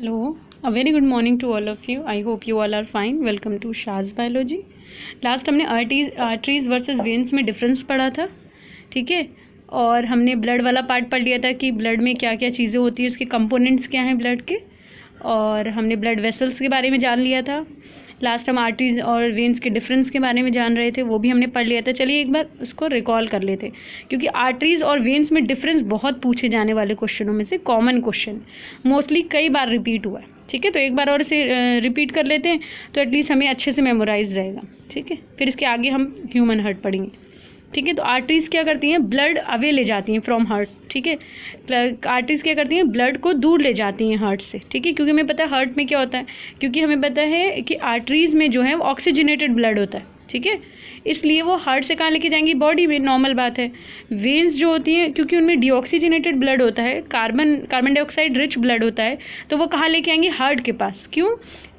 Hello, a very good morning to all of you. I hope you all are fine. Welcome to Shaz Biology. Last हमने arteries versus veins में difference पढ़ा था, ठीक है। और हमने ब्लड वाला पार्ट पढ़ लिया था कि ब्लड में क्या क्या चीज़ें होती हैं, उसके कंपोनेंट्स क्या हैं ब्लड के, और हमने ब्लड वेसल्स के बारे में जान लिया था। लास्ट हम आर्टरीज और वेन्स के डिफरेंस के बारे में जान रहे थे, वो भी हमने पढ़ लिया था। चलिए एक बार उसको रिकॉल कर लेते, क्योंकि आर्टरीज और वेन्स में डिफरेंस बहुत पूछे जाने वाले क्वेश्चनों में से कॉमन क्वेश्चन, मोस्टली कई बार रिपीट हुआ है, ठीक है। तो एक बार और इसे रिपीट कर लेते हैं तो एटलीस्ट हमें अच्छे से मेमोराइज रहेगा, ठीक है। फिर इसके आगे हम ह्यूमन हार्ट पढ़ेंगे, ठीक है। तो आर्टरीज क्या करती हैं, ब्लड अवे ले जाती हैं फ्रॉम हार्ट, ठीक है। आर्टरीज क्या करती हैं, ब्लड को दूर ले जाती हैं हार्ट से, ठीक है। क्योंकि हमें पता है हार्ट में क्या होता है, क्योंकि हमें पता है कि आर्टरीज में जो है वो ऑक्सीजनेटेड ब्लड होता है, ठीक है। इसलिए वो हार्ट से कहाँ लेके जाएंगी, बॉडी में, नॉर्मल बात है। वेन्स जो होती हैं, क्योंकि उनमें डीऑक्सीजनेटेड ब्लड होता है, कार्बन डाइऑक्साइड रिच ब्लड होता है, तो वो कहाँ लेके आएंगी, हार्ट के पास। क्यों?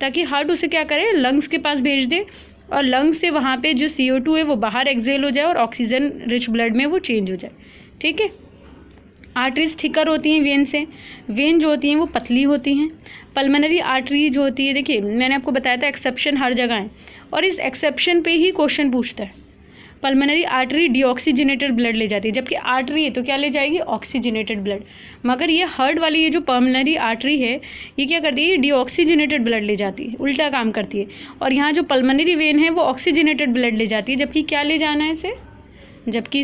ताकि हार्ट उसे क्या करे, लंग्स के पास भेज दे, और लंग्स से वहाँ पे जो CO2 है वो बाहर एक्सेल हो जाए और ऑक्सीजन रिच ब्लड में वो चेंज हो जाए, ठीक है। आर्टरीज थिकर होती हैं वेन से, वेन जो होती हैं वो पतली होती हैं। पल्मोनरी आर्टरी जो होती है, देखिए मैंने आपको बताया था एक्सेप्शन हर जगह है, और इस एक्सेप्शन पे ही क्वेश्चन पूछता है। पल्मोनरी आर्टरी डीऑक्सीजनेटेड ब्लड ले जाती है, जबकि आर्टरी है तो क्या ले जाएगी, ऑक्सीजनेटेड ब्लड। मगर ये हार्ट वाली ये जो पल्मोनरी आर्टरी है, ये क्या करती है, ये डीऑक्सीजनेटेड ब्लड ले जाती है, उल्टा काम करती है। और यहाँ जो पल्मोनरी वेन है वो ऑक्सीजनेटेड ब्लड ले जाती है, जबकि क्या ले जाना है इसे, जबकि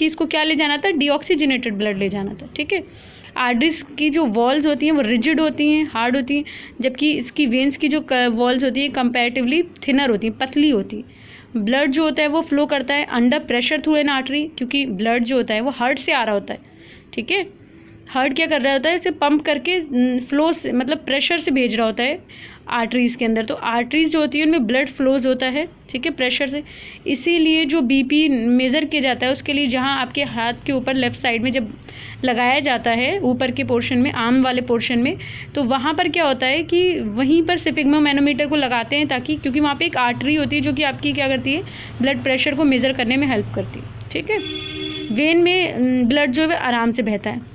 इसको क्या ले जाना था, डीऑक्सीजनेटेड ब्लड ले जाना था, ठीक है। आर्टरीज की जो वॉल्स होती हैं वो रिजिड होती हैं, हार्ड होती हैं, जबकि इसकी वेन्स की जो वॉल्स होती हैं कंपैरेटिवली थिनर होती हैं, पतली होती हैं। ब्लड जो होता है वो फ्लो करता है under pressure through an artery, क्योंकि ब्लड जो होता है वो हार्ट से आ रहा होता है, ठीक है। हार्ट क्या कर रहा होता है, इसे पंप करके फ्लो से, मतलब प्रेशर से भेज रहा होता है आर्टरीज़ के अंदर। तो आर्टरीज़ जो होती है उनमें ब्लड फ्लोज होता है, ठीक है, प्रेशर से। इसीलिए जो BP मेज़र किया जाता है उसके लिए जहाँ आपके हाथ के ऊपर लेफ़्ट साइड में जब लगाया जाता है, ऊपर के पोर्शन में, आर्म वाले पोर्शन में, तो वहाँ पर क्या होता है कि वहीं पर स्फिग्मोमैनोमीटर को लगाते हैं, ताकि, क्योंकि वहाँ पे एक आर्टरी होती है जो कि आपकी क्या करती है, ब्लड प्रेशर को मेज़र करने में हेल्प करती है, ठीक है। वेन में ब्लड जो है आराम से बहता है।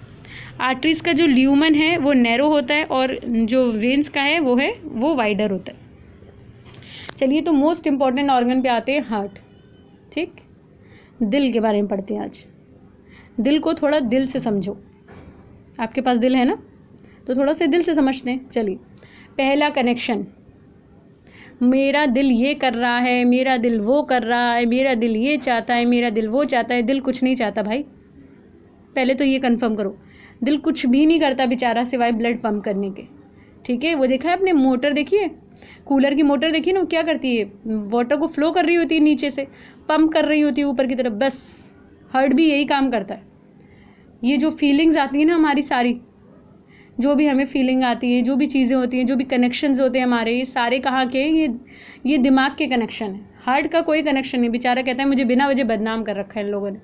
आर्टरीज़ का जो ल्यूमन है वो नैरो होता है, और जो वेन्स का है वो वाइडर होता है। चलिए तो मोस्ट इम्पॉर्टेंट ऑर्गन पे आते हैं, हार्ट, ठीक। दिल के बारे में पढ़ते हैं आज। दिल को थोड़ा दिल से समझो, आपके पास दिल है ना, तो थोड़ा सा दिल से समझते हैं। चलिए, पहला कनेक्शन, मेरा दिल ये कर रहा है, मेरा दिल वो कर रहा है, मेरा दिल ये चाहता है, मेरा दिल वो चाहता है। दिल कुछ नहीं चाहता भाई, पहले तो ये कंफर्म करो। दिल कुछ भी नहीं करता बेचारा, सिवाय ब्लड पंप करने के, ठीक है। वो देखा है आपने, मोटर देखिए, कूलर की मोटर देखिए ना, वो क्या करती है, वाटर को फ्लो कर रही होती है, नीचे से पंप कर रही होती है ऊपर की तरफ, बस। हार्ट भी यही काम करता है। ये जो फीलिंग्स आती हैं ना हमारी सारी, जो भी हमें फीलिंग आती है, जो भी चीज़ें होती हैं, जो भी कनेक्शंस होते हैं हमारे, ये सारे कहाँ के हैं, ये दिमाग के कनेक्शन है। हार्ट का कोई कनेक्शन नहीं। बेचारा कहता है मुझे बिना वजह बदनाम कर रखा है इन लोगों ने,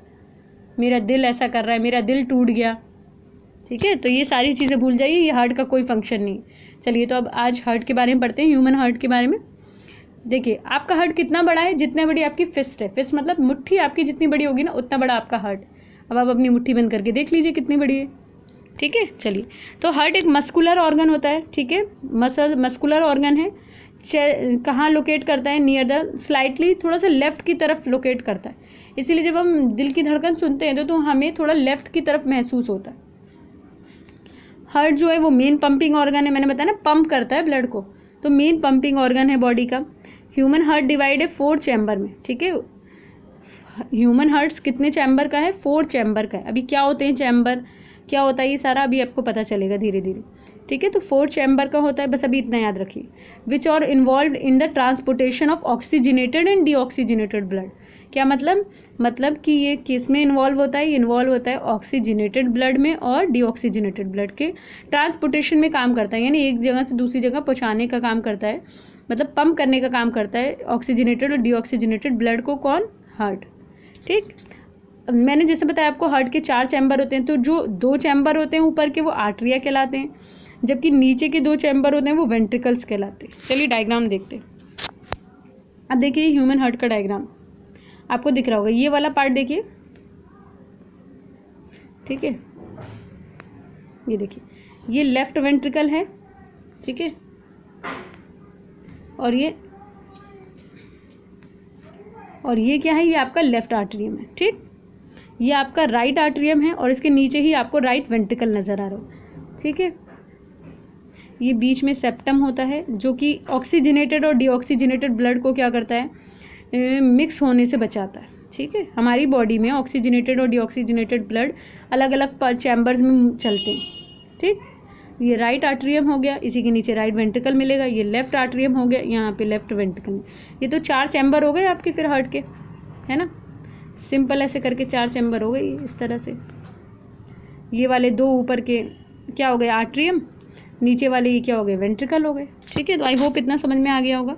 मेरा दिल ऐसा कर रहा है, मेरा दिल टूट गया, ठीक है। तो ये सारी चीज़ें भूल जाइए, ये हार्ट का कोई फंक्शन नहीं। चलिए तो अब आज हार्ट के बारे में पढ़ते हैं, ह्यूमन हार्ट के बारे में। देखिए आपका हार्ट कितना बड़ा है, जितने बड़ी आपकी फिस्ट है, फिस्ट मतलब मुट्ठी आपकी जितनी बड़ी होगी ना, उतना बड़ा आपका हार्ट। अब आप अपनी मुट्ठी बंद करके देख लीजिए कितनी बड़ी है, ठीक है। चलिए, तो हार्ट एक मस्कुलर ऑर्गन होता है, ठीक है, मस्कुलर ऑर्गन है। कहाँ लोकेट करता है, नियर द, स्लाइटली थोड़ा सा लेफ्ट की तरफ लोकेट करता है। इसीलिए जब हम दिल की धड़कन सुनते हैं तो हमें थोड़ा लेफ्ट की तरफ महसूस होता है। हार्ट जो है वो मेन पंपिंग ऑर्गन है, मैंने बताया ना, पंप करता है ब्लड को, तो मेन पंपिंग ऑर्गन है बॉडी का। ह्यूमन हार्ट डिवाइड है 4 चैम्बर में, ठीक है। ह्यूमन हार्ट कितने चैम्बर का है, 4 चैम्बर का है। अभी क्या होते हैं चैम्बर, क्या होता है ये सारा अभी आपको पता चलेगा धीरे धीरे, ठीक है। तो 4 चैम्बर का होता है, बस अभी इतना याद रखिए। Which are involve in the transportation of oxygenated and deoxygenated blood. क्या मतलब कि ये किस में इन्वॉल्व होता है, इन्वॉल्व होता है ऑक्सीजनेटेड ब्लड में और डीऑक्सीजनेटेड ब्लड के ट्रांसपोर्टेशन में काम करता है, यानी एक जगह से दूसरी जगह पहुँचाने का काम करता है, मतलब पंप करने का काम करता है ऑक्सीजनेटेड और डीऑक्सीजनेटेड ब्लड को, कौन, हार्ट, ठीक। मैंने जैसे बताया आपको, हार्ट के 4 चैम्बर होते हैं, तो जो 2 चैम्बर होते हैं ऊपर के वो आर्टरिया कहलाते हैं, जबकि नीचे के 2 चैम्बर होते हैं वो वेंट्रिकल्स कहलाते हैं। चलिए डायग्राम देखते हैं। अब देखिए ह्यूमन हार्ट का डायग्राम आपको दिख रहा होगा, ये वाला पार्ट देखिए, ठीक है, ये देखिए ये लेफ्ट वेंट्रिकल है, ठीक है, और ये क्या है, ये आपका लेफ्ट आर्टरियम है, ठीक। ये आपका राइट आर्टरियम है और इसके नीचे ही आपको राइट वेंट्रिकल नज़र आ रहा है, ठीक है। ये बीच में सेप्टम होता है जो कि ऑक्सीजनेटेड और डीऑक्सीजनेटेड ब्लड को क्या करता है, मिक्स होने से बचाता है, ठीक है। हमारी बॉडी में ऑक्सीजनेटेड और डीऑक्सीजनेटेड ब्लड अलग अलग चैम्बर्स में चलते हैं, ठीक। ये राइट आर्टरियम हो गया, इसी के नीचे राइट वेंट्रिकल मिलेगा। ये लेफ्ट आर्टरियम हो गया, यहाँ पे लेफ्ट वेंट्रिकल। ये तो 4 चैम्बर हो गए आपके फिर हार्ट के, है ना। सिंपल ऐसे करके 4 चैम्बर हो गए इस तरह से। ये वाले 2 ऊपर के क्या हो गए, आर्टरियम, नीचे वाले ये क्या हो गए, वेंट्रिकल हो गए, ठीक है। तो आई होप इतना समझ में आ गया होगा।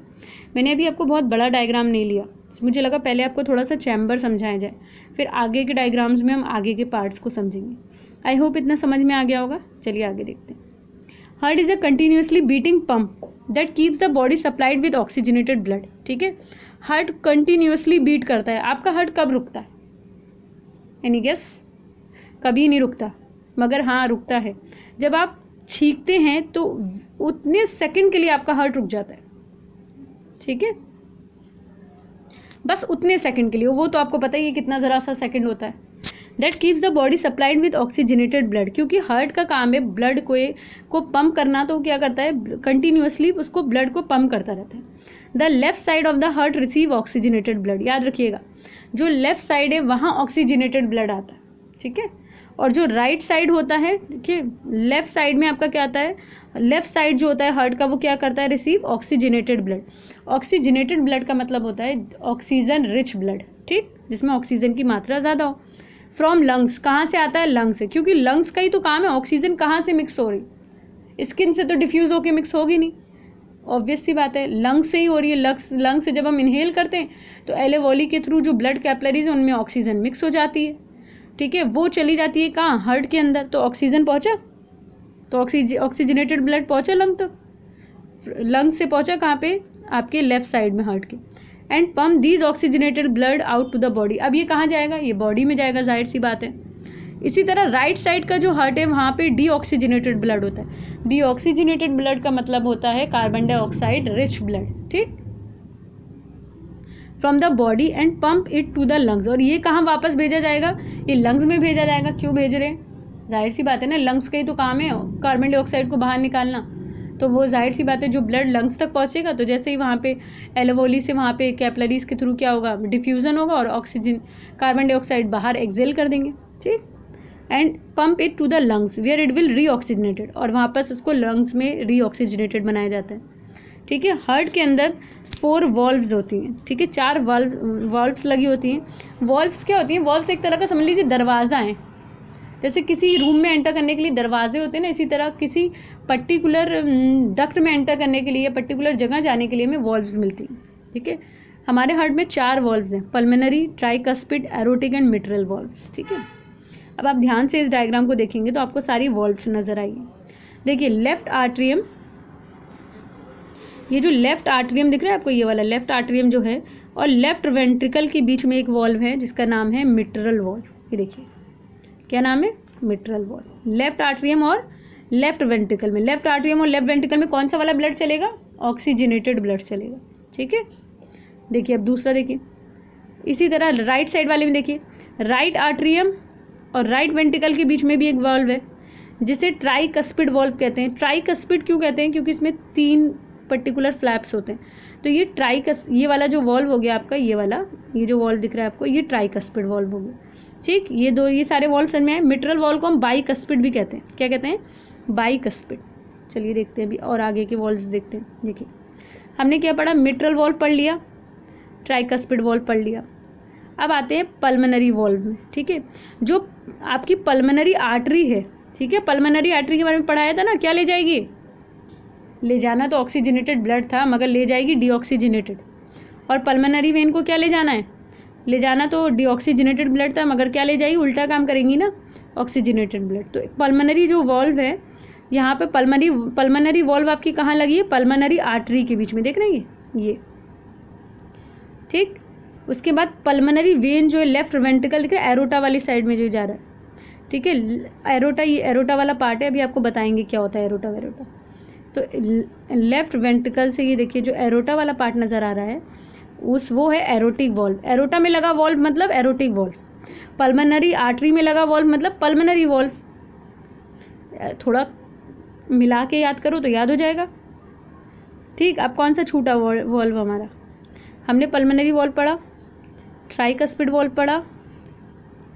मैंने अभी आपको बहुत बड़ा डायग्राम नहीं लिया, मुझे लगा पहले आपको थोड़ा सा चैम्बर समझाया जाए, फिर आगे के डायग्राम्स में हम आगे के पार्ट्स को समझेंगे। आई होप इतना समझ में आ गया होगा। चलिए आगे देखते हैं। Heart is a continuously beating pump that keeps the body supplied with oxygenated blood, ठीक है। हार्ट कंटिन्यूसली बीट करता है। आपका हार्ट कब रुकता है, एनी गेस? कभी नहीं रुकता, मगर हाँ रुकता है जब आप छींकते हैं, तो उतने सेकंड के लिए आपका हार्ट रुक जाता है, ठीक है। बस उतने सेकंड के लिए, वो तो आपको पता ही है कितना ज़रा सा सेकंड होता है। That keeps the body supplied with oxygenated blood, क्योंकि हार्ट का काम है ब्लड को पंप करना, तो क्या करता है, कंटिन्यूसली उसको ब्लड को पंप करता रहता है। The left side of the heart receive oxygenated blood, याद रखिएगा, जो लेफ्ट साइड है वहाँ ऑक्सीजनेटेड ब्लड आता है, ठीक है। और जो राइट साइड होता है, ठीक है, लेफ्ट साइड में आपका क्या आता है, लेफ्ट साइड जो होता है हार्ट का, वो क्या करता है, receive oxygenated blood. Oxygenated blood का मतलब होता है ऑक्सीजन रिच ब्लड, ठीक, जिसमें ऑक्सीजन की मात्रा ज़्यादा हो। फ्रॉम लंग्स, कहाँ से आता है, लंग्स से, क्योंकि लंग्स का ही तो काम है, ऑक्सीजन कहाँ से मिक्स हो रही, स्किन से तो डिफ्यूज़ होकर मिक्स होगी नहीं, ऑब्वियस सी बात है, लंग्स से ही हो रही है। लंग्स से जब हम इनहेल करते हैं तो एलोवेली के थ्रू जो ब्लड कैपिलरीज है उनमें ऑक्सीजन मिक्स हो जाती है, ठीक है, वो चली जाती है कहाँ, हार्ट के अंदर, तो ऑक्सीजन पहुँचा, तो ऑक्सीजनेटेड ब्लड पहुँचा लंग तक। लंग से पहुँचा कहाँ पे, आपके लेफ्ट साइड में हार्ट के, and pump these oxygenated blood out to the body. अब ये कहाँ जाएगा, ये बॉडी में जाएगा, जाहिर सी बात है। इसी तरह राइट साइड का जो हार्ट है वहाँ पे डीऑक्सीजनेटेड ब्लड होता है। डीऑक्सीजनेटेड ब्लड का मतलब होता है कार्बन डाइऑक्साइड रिच ब्लड, ठीक, from the body and pump it to the lungs. और ये कहाँ वापस भेजा जाएगा, ये लंग्स में भेजा जाएगा। क्यों भेज रहे हैं, जाहिर सी बात है ना, लंग्स का ही तो काम है कार्बन डाइऑक्साइड को बाहर निकालना, तो वो जाहिर सी बात है जो ब्लड लंग्स तक पहुंचेगा, तो जैसे ही वहाँ पे एलोवेली से वहाँ पे कैपिलरीज के थ्रू क्या होगा, डिफ्यूज़न होगा और ऑक्सीजन कार्बन डाइऑक्साइड बाहर एक्सेल कर देंगे, ठीक, and pump it to the lungs where it will reoxygenated, और वापस उसको लंग्स में रीऑक्सीजनेटेड बनाया जाता है, ठीक है। हार्ट के अंदर 4 वॉल्व्स होती हैं, ठीक है, 4 वॉल्व्स लगी होती हैं। वॉल्व्स क्या होती हैं, वॉल्व्स एक तरह का समझ लीजिए दरवाज़ा है, जैसे किसी रूम में एंटर करने के लिए दरवाजे होते हैं ना, इसी तरह किसी पर्टिकुलर डक्ट में एंटर करने के लिए, पर्टिकुलर जगह जाने के लिए हमें वॉल्व्स मिलती हैं, ठीक है। हमारे हार्ट में 4 वॉल्व्स हैं, pulmonary, tricuspid, aortic and mitral valves, ठीक है। अब आप ध्यान से इस डायग्राम को देखेंगे तो आपको सारी वॉल्व्स नजर आएगी। देखिए लेफ्ट आर्टरियम, ये जो लेफ्ट आर्टरियम दिख रहा है आपको, ये वाला लेफ्ट आर्टरियम जो है, और लेफ्ट वेंट्रिकल के बीच में एक वॉल्व है जिसका नाम है मिट्रल वॉल्व। ये देखिए क्या नाम है, मिट्रल वॉल्व। लेफ्ट आर्टरियम और लेफ्ट वेंट्रिकल में, लेफ्ट आर्टरियम और लेफ्ट वेंट्रिकल में कौन सा वाला ब्लड चलेगा, ऑक्सीजनेटेड ब्लड चलेगा, ठीक है। देखिए अब दूसरा देखिए, इसी तरह राइट साइड वाले में देखिए, राइट आर्टरियम और राइट वेंट्रिकल के बीच में भी एक वॉल्व है जिसे ट्राइकस्पिड वॉल्व कहते हैं। ट्राइकस्पिड क्यों कहते हैं, क्योंकि इसमें 3 पर्टिकुलर फ्लैप्स होते हैं। तो ये वाला जो वॉल्व हो गया आपका, ये वाला, ये जो वॉल्व दिख रहा है आपको, ये ट्राइकस्पिड वॉल्व हो गया, ठीक। ये सारे वॉल्व समझ में आए। मिट्रल वॉल्व को हम बाइकस्पिड भी कहते हैं। क्या कहते हैं, बाइकस्पिड। चलिए देखते हैं अभी और आगे के वॉल्व्स देखते हैं। देखिए हमने क्या पढ़ा, मिट्रल वॉल्व पढ़ लिया, ट्राइकस्पिड वॉल्व पढ़ लिया। अब आते हैं पल्मोनरी वॉल्व में, ठीक है। जो आपकी पल्मोनरी आर्टरी है, ठीक है, पल्मोनरी आर्टरी के बारे में पढ़ाया था ना, क्या ले जाएगी, ले जाना तो ऑक्सीजनेटेड ब्लड था, मगर ले जाएगी डीऑक्सीजनेटेड। और पल्मोनरी वेन को क्या ले जाना है, ले जाना तो डीऑक्सीजनेटेड ब्लड था, मगर क्या ले जाएगी, उल्टा काम करेंगी ना, ऑक्सीजनेटेड ब्लड। तो पल्मोनरी जो वॉल्व है यहाँ पे, पल्मोनरी वॉल्व आपकी कहाँ लगी है, पल्मोनरी आर्टरी के बीच में, देख रहे हैं ये, ठीक। उसके बाद पल्मोनरी वेन जो है लेफ्ट वेंट्रिकल दिख रहा है, एरोटा वाली साइड में जो जा रहा है, ठीक है। एरोटा, ये एरोटा वाला पार्ट है, अभी आपको बताएंगे क्या होता है एरोटा वेरोटा। तो लेफ्ट वेंट्रिकल से ये देखिए जो एरोटा वाला पार्ट नज़र आ रहा है वो है एरोटिक वॉल्व। एरोटा में लगा वॉल्व मतलब एरोटिक वॉल्व, पल्मोनरी आर्टरी में लगा वॉल्व मतलब पल्मोनरी वॉल्व। थोड़ा मिला के याद करो तो याद हो जाएगा। ठीक, अब कौन सा छूटा वॉल्व हमारा? हमने पल्मोनरी वॉल्व पढ़ा, ट्राइकस्पिड वॉल्व पढ़ा,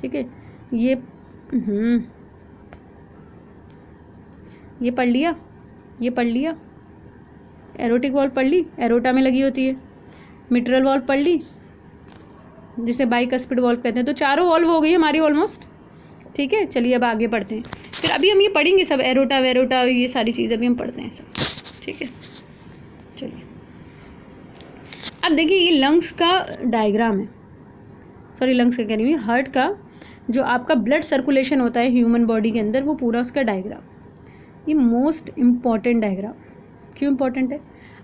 ठीक है, ये पढ़ लिया, ये पढ़ लिया, एरोटिक वॉल्व पढ़ ली, एरोटा में लगी होती है। मिट्रल वॉल्व पढ़ ली, जिसे बाइकस्पिड वॉल्व कहते हैं। तो चारों वॉल्व हो गई हमारी ऑलमोस्ट। ठीक है, चलिए अब आगे पढ़ते हैं। फिर अभी हम ये पढ़ेंगे सब, एरोटा वेरोटा ये सारी चीज़ अभी हम पढ़ते हैं सब। ठीक है, चलिए अब देखिए ये लंग्स का डायग्राम है, सॉरी लंग्स का कह रही हूँ, हार्ट का जो आपका ब्लड सर्कुलेशन होता है ह्यूमन बॉडी के अंदर, वो पूरा उसका डायग्राम। ये मोस्ट इम्पॉर्टेंट डायग्राम क्यों इम्पॉर्टेंट है?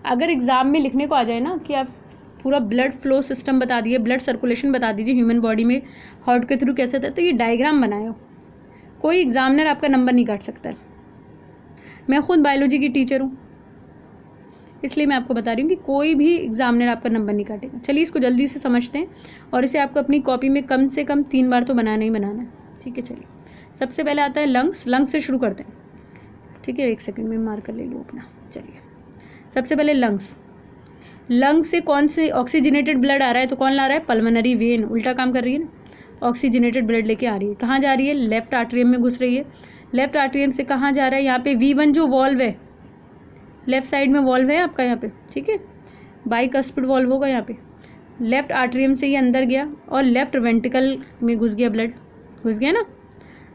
अगर एग्ज़ाम में लिखने को आ जाए ना कि आप पूरा ब्लड फ्लो सिस्टम बता दिए, ब्लड सर्कुलेशन बता दीजिए ह्यूमन बॉडी में हार्ट के थ्रू कैसे था, तो ये डायग्राम बनाए हो, कोई एग्जामिनर आपका नंबर नहीं काट सकता है। मैं खुद बायोलॉजी की टीचर हूँ, इसलिए मैं आपको बता रही हूँ कि कोई भी एग्जामिनर आपका नंबर नहीं काटेगा। चलिए इसको जल्दी से समझते हैं, और इसे आपको अपनी कॉपी में कम से कम 3 बार तो बनाना ही बनाना है। ठीक है, चलिए सबसे पहले आता है लंग्स। लंग्स से शुरू करते हैं। ठीक है, 1 सेकंड में मार्कर ले लूँ अपना। चलिए सबसे पहले लंग्स। लंग्स से कौन से ऑक्सीजनेटेड ब्लड आ रहा है? तो कौन ला रहा है? पल्मोनरी वेन उल्टा काम कर रही है ना, ऑक्सीजनेटेड ब्लड लेके आ रही है। कहाँ जा रही है? लेफ्ट आर्टरियम में घुस रही है। लेफ्ट आर्टरियम से कहाँ जा रहा है? यहाँ पे V1 जो वॉल्व है, लेफ्ट साइड में वॉल्व है आपका यहाँ पे, ठीक है, बाइकस्पिड वॉल्व होगा यहाँ पे। लेफ्ट आर्टरियम से ये अंदर गया और लेफ्ट वेंट्रिकल में घुस गया, ब्लड घुस गया ना।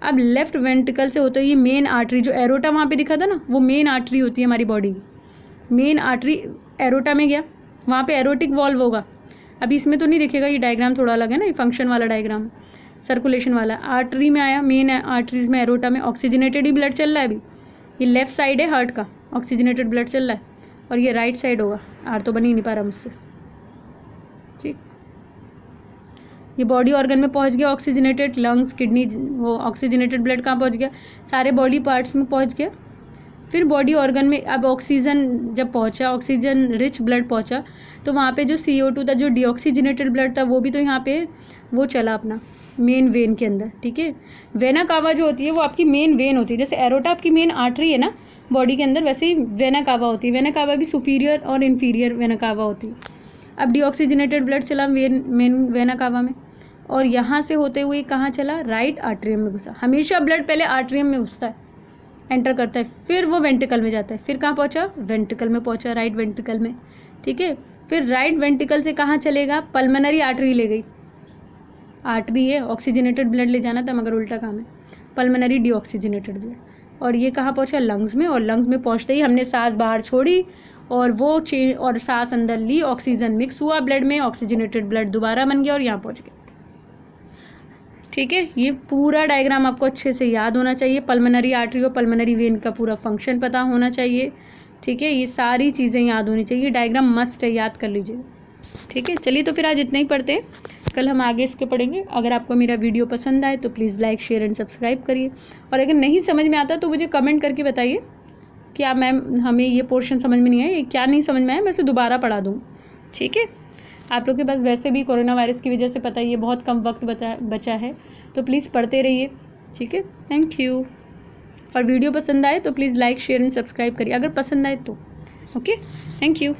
अब लेफ्ट वेंट्रिकल से होता है ये मेन आर्टरी, जो एरोटा वहाँ पे दिखा था ना, वो मेन आर्टरी होती है हमारी बॉडी की। मेन आर्टरी एरोटा में गया, वहाँ पे एरोटिक वॉल्व होगा। अभी इसमें तो नहीं दिखेगा, ये डायग्राम थोड़ा अलग है ना, ये फंक्शन वाला डायग्राम, सर्कुलेशन वाला। आर्टरी में आया, मेन आर्टरीज में एरोटा में ऑक्सीजनेटेड ही ब्लड चल रहा है। अभी ये लेफ्ट साइड है हार्ट का, ऑक्सीजनेटेड ब्लड चल रहा है, और ये राइट साइड होगा। आर तो बन ही नहीं पा रहा मुझसे। ठीक, ये बॉडी ऑर्गन में पहुंच गया ऑक्सीजनेटेड, लंग्स, किडनी, वो ऑक्सीजनेटेड ब्लड कहाँ पहुंच गया? सारे बॉडी पार्ट्स में पहुंच गया। फिर बॉडी ऑर्गन में अब ऑक्सीजन जब पहुंचा, ऑक्सीजन रिच ब्लड पहुंचा, तो वहाँ पे जो CO2 था, जो डीऑक्सीजनेटेड ब्लड था, वो भी तो यहाँ पे वो चला अपना मेन वेन के अंदर। ठीक है, वेना कावा जो होती है वो आपकी मेन वेन होती है। जैसे एरोटा आपकी मेन आर्टरी है ना बॉडी के अंदर, वैसे ही वेना कावा होती है। वेना कावा भी सुपीरियर और इन्फीरियर वेना कावा होती है। अब डीऑक्सीजनेटेड ब्लड चला मेन वेना कावा में, और यहाँ से होते हुए कहाँ चला? राइट आर्टरियम में घुसा। हमेशा ब्लड पहले आर्टरियम में घुसता है, एंटर करता है, फिर वो वेंट्रिकल में जाता है। फिर कहाँ पहुँचा? वेंट्रिकल में पहुँचा, राइट वेंट्रिकल में। ठीक है, फिर राइट वेंट्रिकल से कहाँ चलेगा? पल्मोनरी आर्टरी ले गई। आर्टरी है, ऑक्सीजनेटेड ब्लड ले जाना था, मगर उल्टा काम है, पल्मोनरी डीऑक्सीजनेटेड ब्लड। और ये कहाँ पहुँचा? लंग्स में। और लंग्स में पहुँचते ही हमने सांस बाहर छोड़ी, और वो और सांस अंदर ली, ऑक्सीजन मिक्स हुआ ब्लड में, ऑक्सीजनेटेड ब्लड दोबारा बन गया और यहाँ पहुँच गया। ठीक है, ये पूरा डायग्राम आपको अच्छे से याद होना चाहिए। पल्मोनरी आर्टरी और पल्मोनरी वेन का पूरा फंक्शन पता होना चाहिए। ठीक है, ये सारी चीज़ें याद होनी चाहिए। डायग्राम मस्ट है, याद कर लीजिए। ठीक है, चलिए तो फिर आज इतना ही पढ़ते हैं, कल हम आगे इसके पढ़ेंगे। अगर आपको मेरा वीडियो पसंद आए तो please like, share and subscribe करिए। और अगर नहीं समझ में आता तो मुझे कमेंट करके बताइए क्या मैम हमें ये पोर्शन समझ में नहीं आया, ये क्या नहीं समझ में आया, मैं इसे दोबारा पढ़ा दूँ। ठीक है, आप लोग के पास वैसे भी कोरोना वायरस की वजह से पता है ये बहुत कम वक्त बचा है, तो प्लीज़ पढ़ते रहिए। ठीक है, थैंक यू। और वीडियो पसंद आए तो please like, share and subscribe करिए, अगर पसंद आए तो। Okay, thank you.